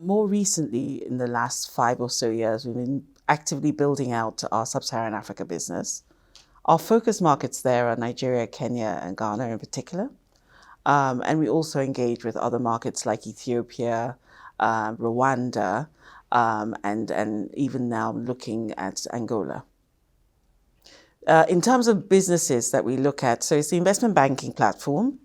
More recently, in the last 5 or so years, we've been actively building out our Sub-Saharan Africa business. Our focus markets there are Nigeria, Kenya, and Ghana in particular. And we also engage with other markets like Ethiopia, Rwanda, and even now looking at Angola. In terms of businesses that we look at, so it's the investment banking platform,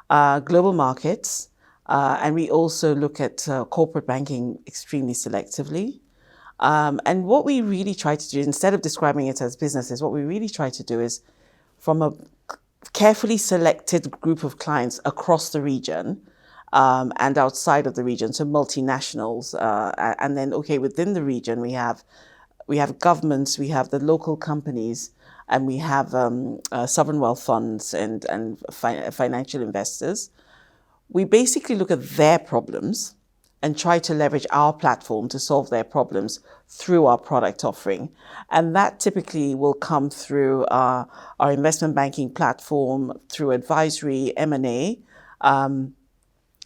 global markets, and we also look at corporate banking extremely selectively. And what we really try to do, instead of describing it as businesses, what we really try to do is, from a carefully selected group of clients across the region and outside of the region, so multinationals, and then, within the region, we have governments, we have the local companies, and we have sovereign wealth funds and financial investors. We basically look at their problems and try to leverage our platform to solve their problems through our product offering. And that typically will come through our investment banking platform, through advisory, M&A,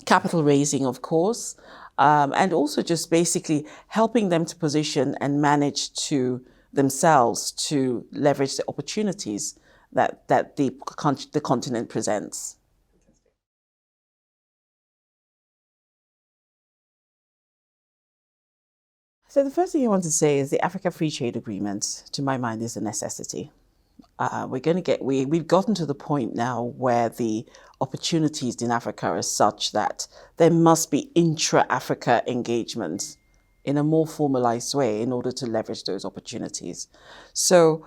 capital raising, of course, and also just basically helping them to position and manage to themselves to leverage the opportunities that the continent presents. So the first thing I want to say is the Africa Free Trade Agreement, to my mind, is a necessity. We've gotten to the point now where the opportunities in Africa are such that there must be intra-Africa engagements in a more formalized way in order to leverage those opportunities. So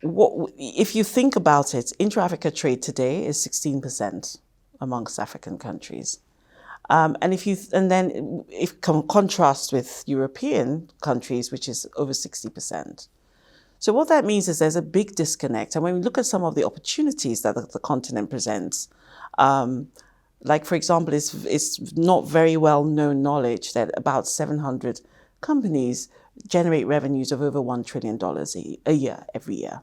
if you think about it, intra-Africa trade today is 16% amongst African countries. And if contrast with European countries, which is over 60%. So what that means is there's a big disconnect. And when we look at some of the opportunities that the continent presents, like, for example, it's not very well known knowledge that about 700 companies generate revenues of over $1 trillion a year, every year.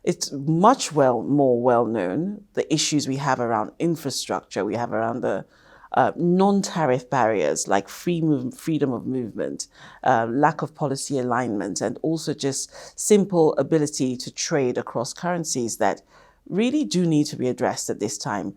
It's much more well known, the issues we have around infrastructure, we have around the non-tariff barriers like freedom of movement, lack of policy alignment, and also just simple ability to trade across currencies that really do need to be addressed at this time.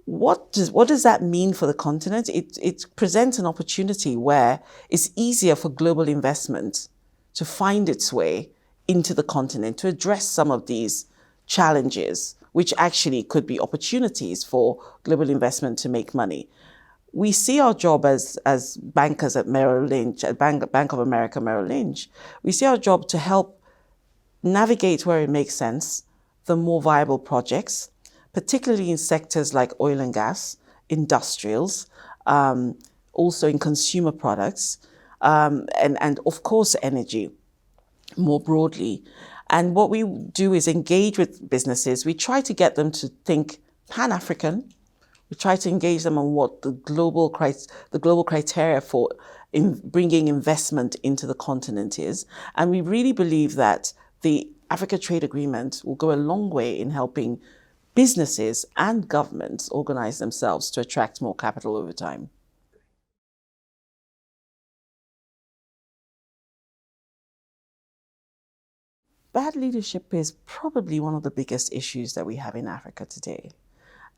What does that mean for the continent? It presents an opportunity where it's easier for global investment to find its way into the continent to address some of these challenges, which actually could be opportunities for global investment to make money. We see our job as bankers at Merrill Lynch, at Bank of America Merrill Lynch. We see our job to help navigate where it makes sense, the more viable projects, particularly in sectors like oil and gas, industrials, also in consumer products, and of course energy more broadly. And what we do is engage with businesses. We try to get them to think Pan-African. We try to engage them on what the global criteria for bringing investment into the continent is. And we really believe that the Africa Trade Agreement will go a long way in helping businesses and governments organize themselves to attract more capital over time. Bad leadership is probably one of the biggest issues that we have in Africa today.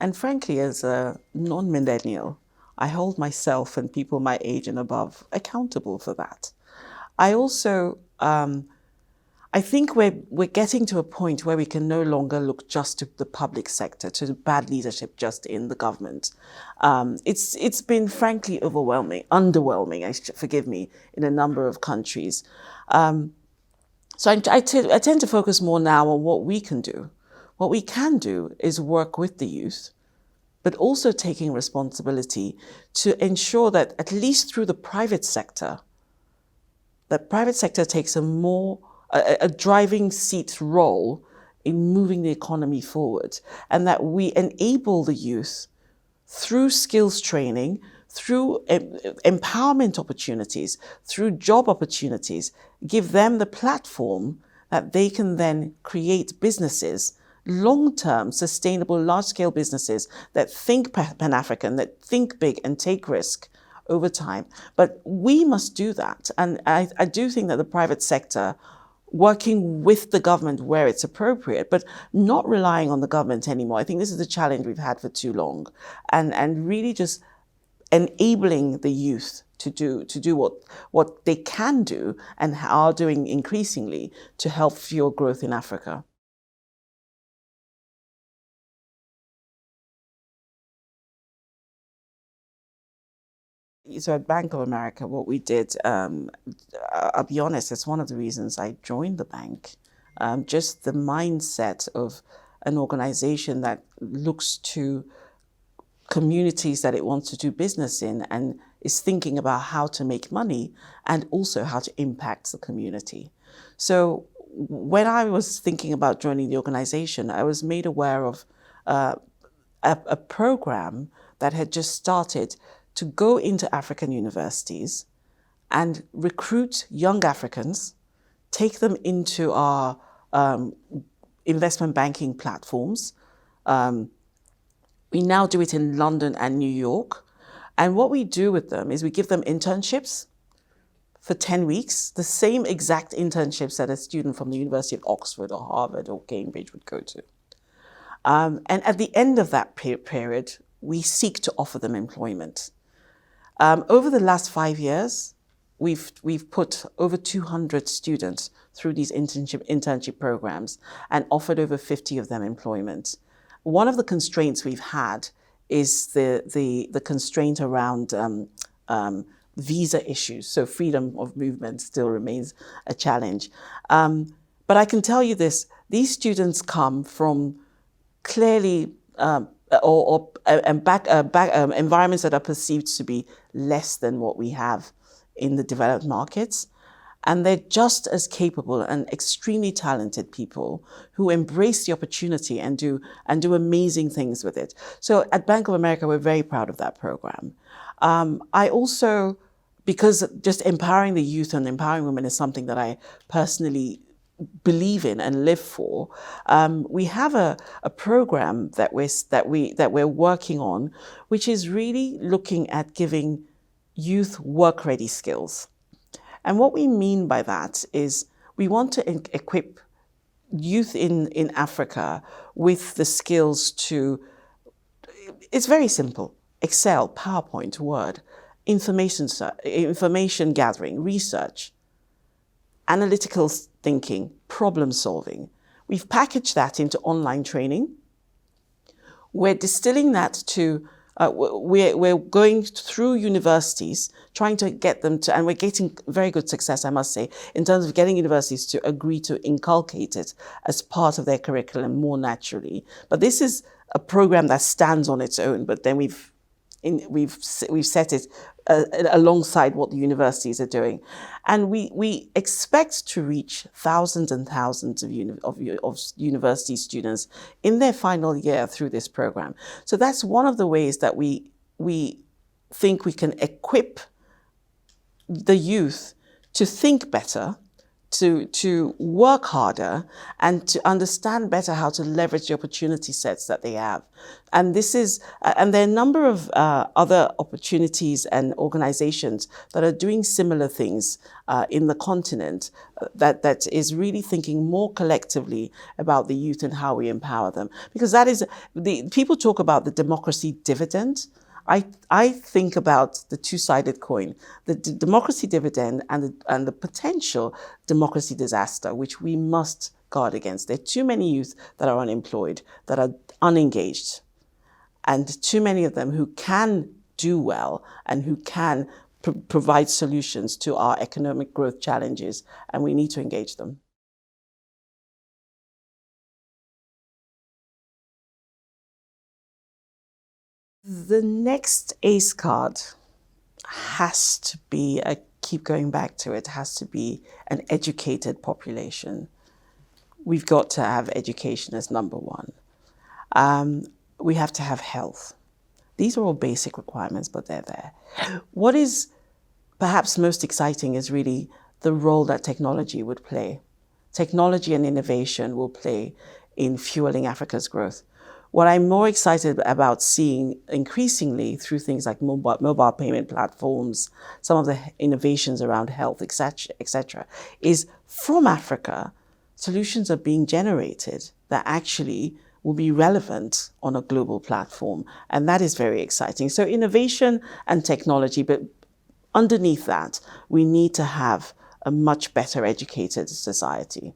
And frankly, as a non-millennial, I hold myself and people my age and above accountable for that. I also, I think we're getting to a point where we can no longer look just to the public sector, to bad leadership just in the government. It's been frankly underwhelming, forgive me, in a number of countries. So I tend to focus more now on what we can do. What we can do is work with the youth, but also taking responsibility to ensure that at least through the private sector, that private sector takes a driving seat role in moving the economy forward, and that we enable the youth through skills training, through empowerment opportunities, through job opportunities, give them the platform that they can then create businesses, long-term, sustainable, large-scale businesses that think Pan-African, that think big and take risk over time. But we must do that. And I do think that the private sector, working with the government where it's appropriate, but not relying on the government anymore. I think this is the challenge we've had for too long. And really just enabling the youth to do what they can do and are doing increasingly to help fuel growth in Africa. So at Bank of America, what we did, I'll be honest, it's one of the reasons I joined the bank. Just the mindset of an organization that looks to communities that it wants to do business in and is thinking about how to make money and also how to impact the community. So when I was thinking about joining the organization, I was made aware of a program that had just started to go into African universities and recruit young Africans, take them into our investment banking platforms. We now do it in London and New York. And what we do with them is we give them internships for 10 weeks, the same exact internships that a student from the University of Oxford or Harvard or Cambridge would go to. And at the end of that period, we seek to offer them employment. Over the last 5 years, we've put over 200 students through these internship programs and offered over 50 of them employment. One of the constraints we've had is the constraint around visa issues. So freedom of movement still remains a challenge. But I can tell you this, these students come from clearly environments that are perceived to be less than what we have in the developed markets. And they're just as capable and extremely talented people who embrace the opportunity and do amazing things with it. So at Bank of America, we're very proud of that program. I also, because just empowering the youth and empowering women is something that I personally believe in and live for, we have a program that we're working on, which is really looking at giving youth work-ready skills. And what we mean by that is we want to equip youth in Africa with the skills to, it's very simple, Excel, PowerPoint, Word, information gathering, research, analytical thinking, problem solving. We've packaged that into online training. We're distilling that to, we're going through universities, trying to get them to, and we're getting very good success, I must say, in terms of getting universities to agree to inculcate it as part of their curriculum more naturally. But this is a program that stands on its own, but then we've set it alongside what the universities are doing. And we expect to reach thousands and thousands of university students in their final year through this program. So that's one of the ways that we think we can equip the youth to think better, to work harder, and to understand better how to leverage the opportunity sets that they have. And this is, and there are a number of other opportunities and organizations that are doing similar things in the continent that is really thinking more collectively about the youth and how we empower them. Because that is, people talk about the democracy dividend. I think about the two-sided coin, the democracy dividend and the potential democracy disaster, which we must guard against. There are too many youth that are unemployed, that are unengaged, and too many of them who can do well and who can provide solutions to our economic growth challenges, and we need to engage them. The next ACE card has to be, I keep going back to it, has to be an educated population. We've got to have education as number one. We have to have health. These are all basic requirements, but they're there. What is perhaps most exciting is really the role that technology would play. Technology and innovation will play in fueling Africa's growth. what I'm more excited about seeing increasingly through things like mobile payment platforms, some of the innovations around health, etc., is from Africa, solutions are being generated that actually will be relevant on a global platform. And that is very exciting. So innovation and technology, but underneath that, we need to have a much better educated society.